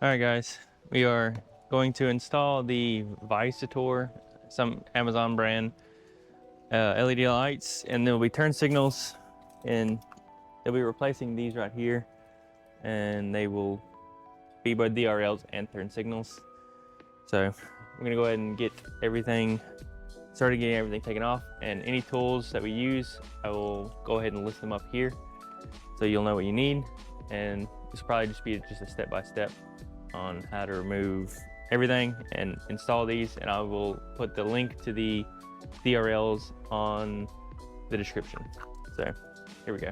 All right, guys, we are going to install the Veisutor, some Amazon brand LED lights, and there will be turn signals, and they'll be replacing these right here, and they will be both DRLs and turn signals. So I'm gonna go ahead and get everything started, getting everything taken off, and any tools that we use, I will go ahead and list them up here so you'll know what you need. And this will probably just be just a step-by-step on how to remove everything and install these, and I will put the link to the DRLs on the description. So here we go.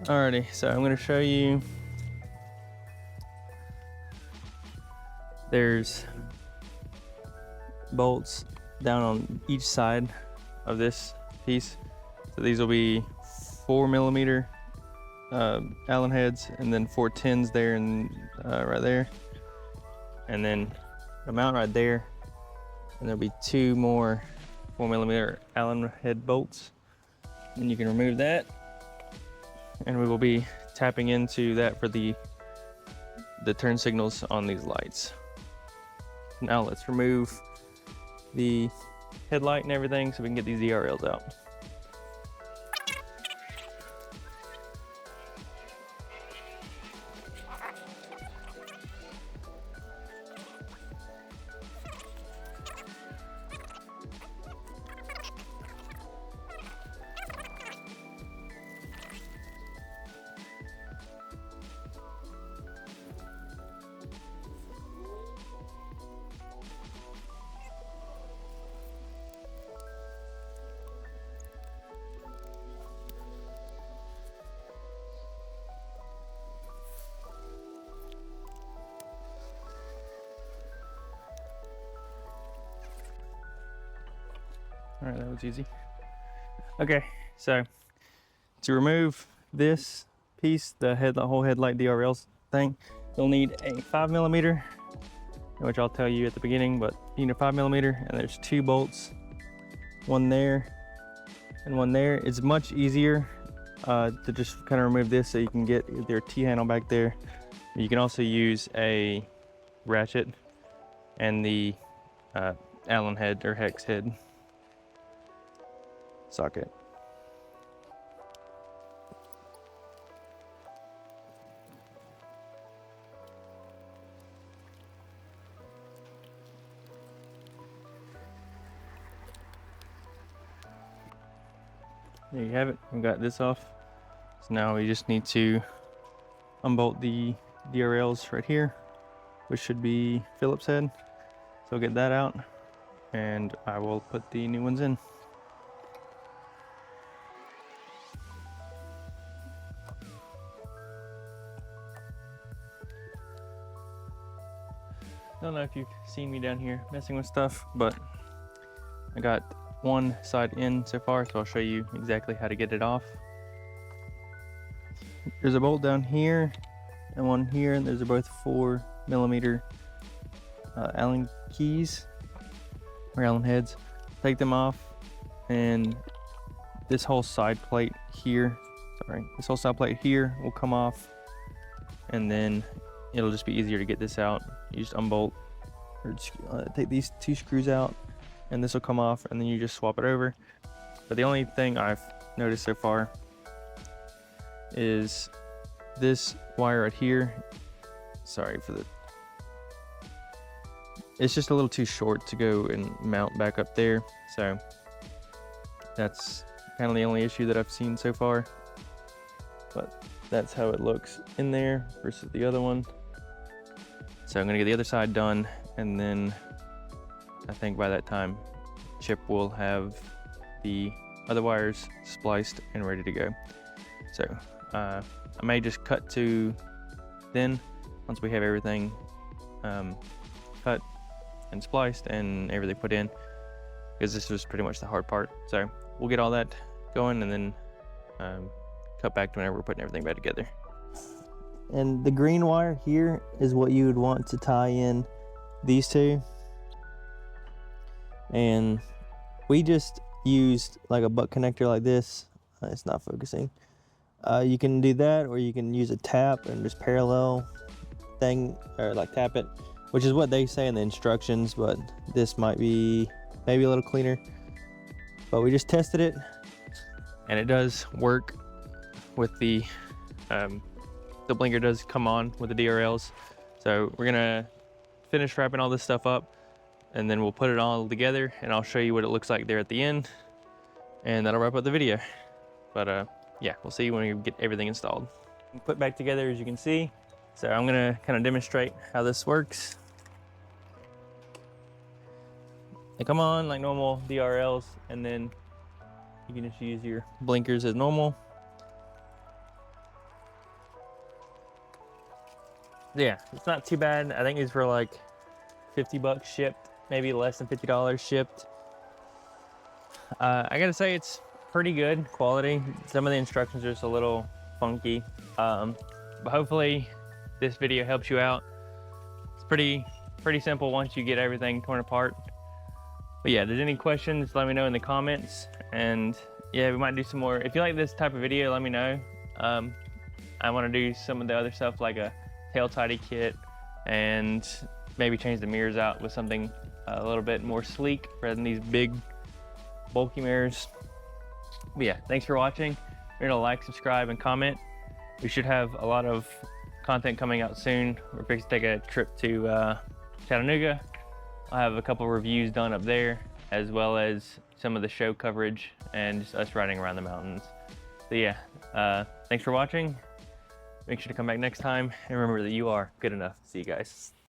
Alrighty, so I'm going to show you. There's bolts down on each side of this piece. So these will be 4mm Allen heads, and then 4 10s there and right there, and then a mount right there, and there'll be 2 more 4mm Allen head bolts. And you can remove that, and we will be tapping into that for the turn signals on these lights. Now let's remove the headlight and everything so we can get these DRLs out. All right, that was easy. Okay, so to remove this piece, the whole headlight DRLs thing, you'll need a 5mm, which I'll tell you at the beginning, but you need a 5mm, and there's 2 bolts, one there and one there. It's much easier to just kind of remove this so you can get their T-handle back there. You can also use a ratchet and the Allen head or hex head socket. There you have it. We got this off. So now we just need to unbolt the DRLs right here, which should be Phillips head. So I'll get that out, and I will put the new ones in. I don't know if you've seen me down here messing with stuff, but I got one side in so far, so I'll show you exactly how to get it off. There's a bolt down here and one here, and those are both 4mm Allen keys or Allen heads. Take them off, and this whole side plate here, this whole side plate here will come off, and then it'll just be easier to get this out. You just unbolt or take these 2 screws out, and this will come off, and then you just swap it over. But the only thing I've noticed so far is this wire right here. Sorry for the, it's just a little too short to go and mount back up there. So that's kind of the only issue that I've seen so far. But that's how it looks in there versus the other one. So I'm gonna get the other side done, and then I think by that time Chip will have the other wires spliced and ready to go. So I may just cut to then once we have everything cut and spliced and everything put in, because this was pretty much the hard part. So we'll get all that going and then cut back to whenever we're putting everything back together. And the green wire here is what you would want to tie in these two. And we just used like a butt connector like this. It's not focusing. You can do that, or you can use a tap and just parallel thing, or like tap it, which is what they say in the instructions, but this might be maybe a little cleaner. But we just tested it, and it does work with the blinker does come on with the DRLs. So we're gonna finish wrapping all this stuff up, and then we'll put it all together, and I'll show you what it looks like there at the end, and that'll wrap up the video. But yeah, we'll see when we get everything installed. Put back together, as you can see. So I'm gonna kind of demonstrate how this works. They come on like normal DRLs, and then you can just use your blinkers as normal. Yeah, it's not too bad. I think these were like 50 bucks shipped, maybe less than $50 shipped. I gotta say it's pretty good quality. Some of the instructions are just a little funky, but hopefully this video helps you out. It's pretty simple once you get everything torn apart. But yeah, if there's any questions, let me know in the comments. And yeah, we might do some more. If you like this type of video, let me know. I want to do some of the other stuff like a tail tidy kit, and maybe change the mirrors out with something a little bit more sleek rather than these big bulky mirrors. But yeah, thanks for watching. Remember to like, subscribe, and comment. We should have a lot of content coming out soon. We're fixing to take a trip to Chattanooga. I'll have a couple reviews done up there, as well as some of the show coverage and just us riding around the mountains. So yeah, thanks for watching. Make sure to come back next time, and remember that you are good enough. See you guys.